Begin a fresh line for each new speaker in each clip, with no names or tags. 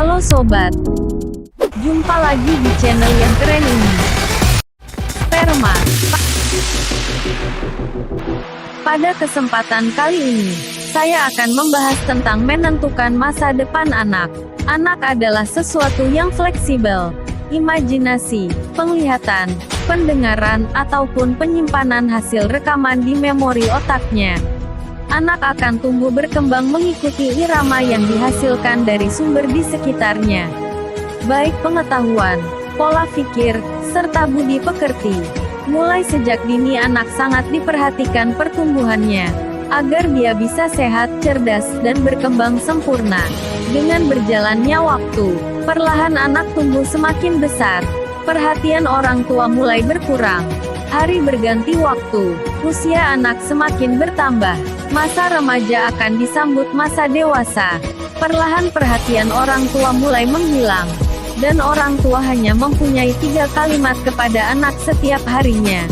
Halo sobat, jumpa lagi di channel yang keren ini. Sperma. Pada kesempatan kali ini, saya akan membahas tentang menentukan masa depan anak. Anak adalah sesuatu yang fleksibel. Imajinasi, penglihatan, pendengaran, ataupun penyimpanan hasil rekaman di memori otaknya. Anak akan tumbuh berkembang mengikuti irama yang dihasilkan dari sumber di sekitarnya. Baik pengetahuan, pola pikir, serta budi pekerti. Mulai sejak dini anak sangat diperhatikan pertumbuhannya, agar dia bisa sehat, cerdas, dan berkembang sempurna. Dengan berjalannya waktu, perlahan anak tumbuh semakin besar. Perhatian orang tua mulai berkurang. Hari berganti waktu, usia anak semakin bertambah. Masa remaja akan disambut masa dewasa. Perlahan perhatian orang tua mulai menghilang. Dan orang tua hanya mempunyai 3 kalimat kepada anak setiap harinya.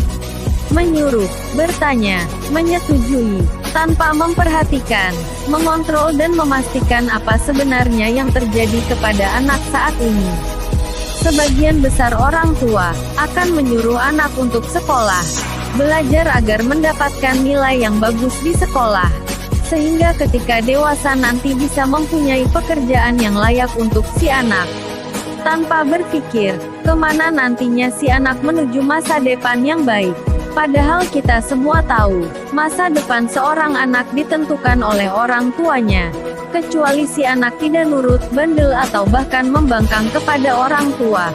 Menyuruh, bertanya, menyetujui, tanpa memperhatikan, mengontrol dan memastikan apa sebenarnya yang terjadi kepada anak saat ini. Sebagian besar orang tua akan menyuruh anak untuk sekolah, belajar agar mendapatkan nilai yang bagus di sekolah, sehingga ketika dewasa nanti bisa mempunyai pekerjaan yang layak untuk si anak. Tanpa berpikir, kemana nantinya si anak menuju masa depan yang baik. Padahal kita semua tahu, masa depan seorang anak ditentukan oleh orang tuanya. Kecuali si anak tidak nurut, bandel atau bahkan membangkang kepada orang tua.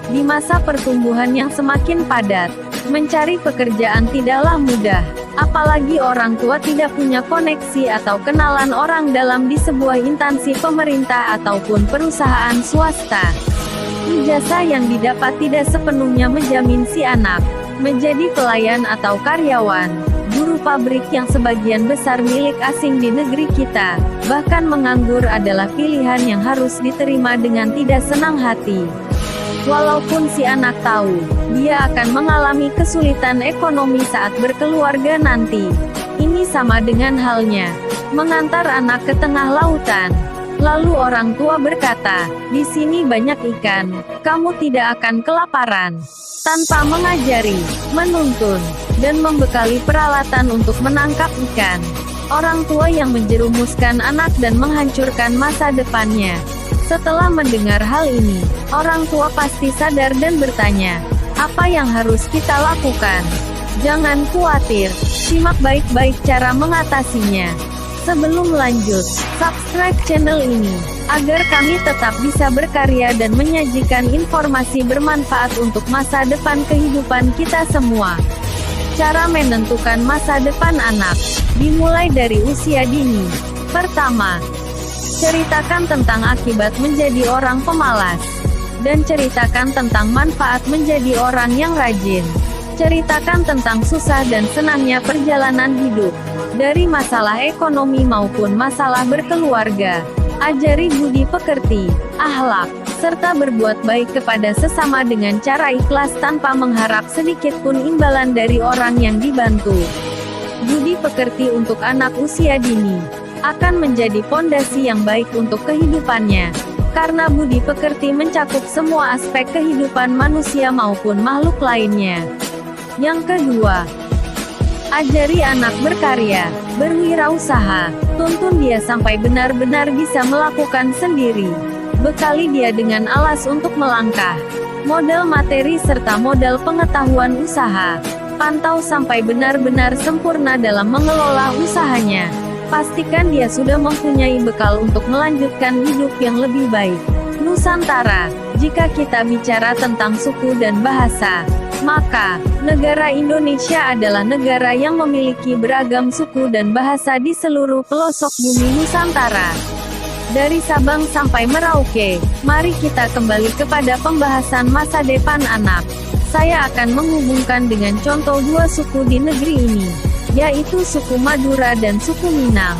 Di masa pertumbuhan yang semakin padat, mencari pekerjaan tidaklah mudah. Apalagi orang tua tidak punya koneksi atau kenalan orang dalam di sebuah instansi pemerintah ataupun perusahaan swasta. Ijazah yang didapat tidak sepenuhnya menjamin si anak menjadi pelayan atau karyawan, buruh pabrik yang sebagian besar milik asing di negeri kita. Bahkan menganggur adalah pilihan yang harus diterima dengan tidak senang hati. Walaupun si anak tahu, dia akan mengalami kesulitan ekonomi saat berkeluarga nanti. Ini sama dengan halnya mengantar anak ke tengah lautan. Lalu orang tua berkata, "Di sini banyak ikan, kamu tidak akan kelaparan." Tanpa mengajari, menuntun, dan membekali peralatan untuk menangkap ikan. Orang tua yang menjerumuskan anak dan menghancurkan masa depannya. Setelah mendengar hal ini, orang tua pasti sadar dan bertanya, apa yang harus kita lakukan? Jangan khawatir, simak baik-baik cara mengatasinya. Sebelum lanjut, subscribe channel ini, agar kami tetap bisa berkarya dan menyajikan informasi bermanfaat untuk masa depan kehidupan kita semua. Cara menentukan masa depan anak, dimulai dari usia dini. Pertama, ceritakan tentang akibat menjadi orang pemalas. Dan ceritakan tentang manfaat menjadi orang yang rajin. Ceritakan tentang susah dan senangnya perjalanan hidup. Dari masalah ekonomi maupun masalah berkeluarga. Ajari budi pekerti, akhlak, serta berbuat baik kepada sesama dengan cara ikhlas tanpa mengharap sedikit pun imbalan dari orang yang dibantu. Budi pekerti untuk anak usia dini akan menjadi pondasi yang baik untuk kehidupannya. Karena budi pekerti mencakup semua aspek kehidupan manusia maupun makhluk lainnya. Yang kedua, ajari anak berkarya, berwirausaha, tuntun dia sampai benar-benar bisa melakukan sendiri. Bekali dia dengan alas untuk melangkah, modal materi serta modal pengetahuan usaha. Pantau sampai benar-benar sempurna dalam mengelola usahanya. Pastikan dia sudah mempunyai bekal untuk melanjutkan hidup yang lebih baik. Nusantara, jika kita bicara tentang suku dan bahasa, maka, negara Indonesia adalah negara yang memiliki beragam suku dan bahasa di seluruh pelosok bumi Nusantara. Dari Sabang sampai Merauke, mari kita kembali kepada pembahasan masa depan anak. Saya akan menghubungkan dengan contoh 2 suku di negeri ini, yaitu suku Madura dan suku Minang.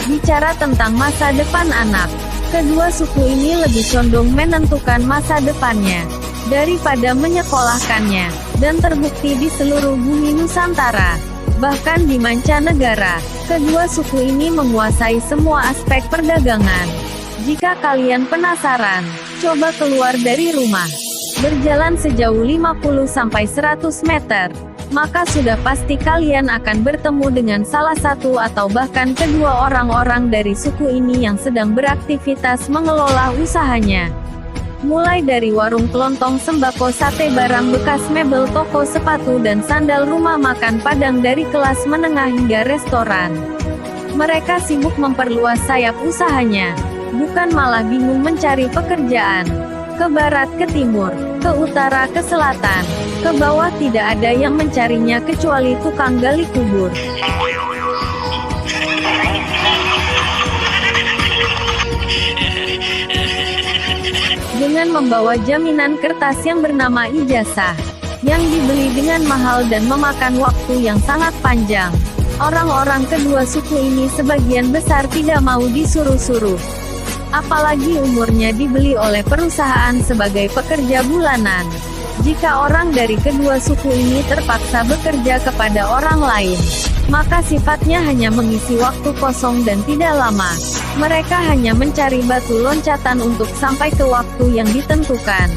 Bicara tentang masa depan anak, kedua suku ini lebih condong menentukan masa depannya daripada menyekolahkannya, dan terbukti di seluruh bumi Nusantara. Bahkan di mancanegara, kedua suku ini menguasai semua aspek perdagangan. Jika kalian penasaran, coba keluar dari rumah. Berjalan sejauh 50-100 meter, maka sudah pasti kalian akan bertemu dengan salah satu atau bahkan kedua orang-orang dari suku ini yang sedang beraktivitas mengelola usahanya. Mulai dari warung kelontong sembako, sate, barang bekas, mebel, toko sepatu dan sandal, rumah makan Padang dari kelas menengah hingga restoran. Mereka sibuk memperluas sayap usahanya, bukan malah bingung mencari pekerjaan. Ke barat, ke timur, ke utara, ke selatan, ke bawah tidak ada yang mencarinya kecuali tukang gali kubur. Dengan membawa jaminan kertas yang bernama ijazah, yang dibeli dengan mahal dan memakan waktu yang sangat panjang, orang-orang kedua suku ini sebagian besar tidak mau disuruh-suruh. Apalagi umurnya dibeli oleh perusahaan sebagai pekerja bulanan. Jika orang dari kedua suku ini terpaksa bekerja kepada orang lain, maka sifatnya hanya mengisi waktu kosong dan tidak lama. Mereka hanya mencari batu loncatan untuk sampai ke waktu yang ditentukan.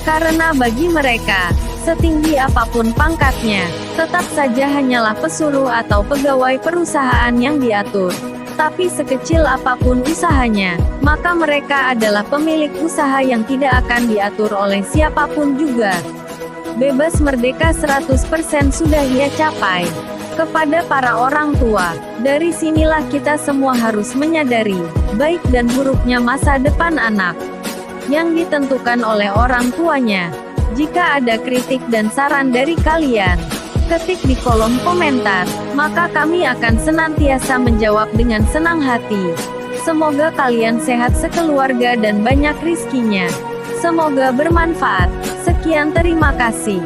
Karena bagi mereka, setinggi apapun pangkatnya, tetap saja hanyalah pesuruh atau pegawai perusahaan yang diatur. Tapi sekecil apapun usahanya, maka mereka adalah pemilik usaha yang tidak akan diatur oleh siapapun juga. Bebas merdeka 100% sudah ia capai. Kepada para orang tua, dari sinilah kita semua harus menyadari, baik dan buruknya masa depan anak, yang ditentukan oleh orang tuanya. Jika ada kritik dan saran dari kalian, ketik di kolom komentar, maka kami akan senantiasa menjawab dengan senang hati. Semoga kalian sehat sekeluarga dan banyak rizkinya. Semoga bermanfaat. Sekian, terima kasih.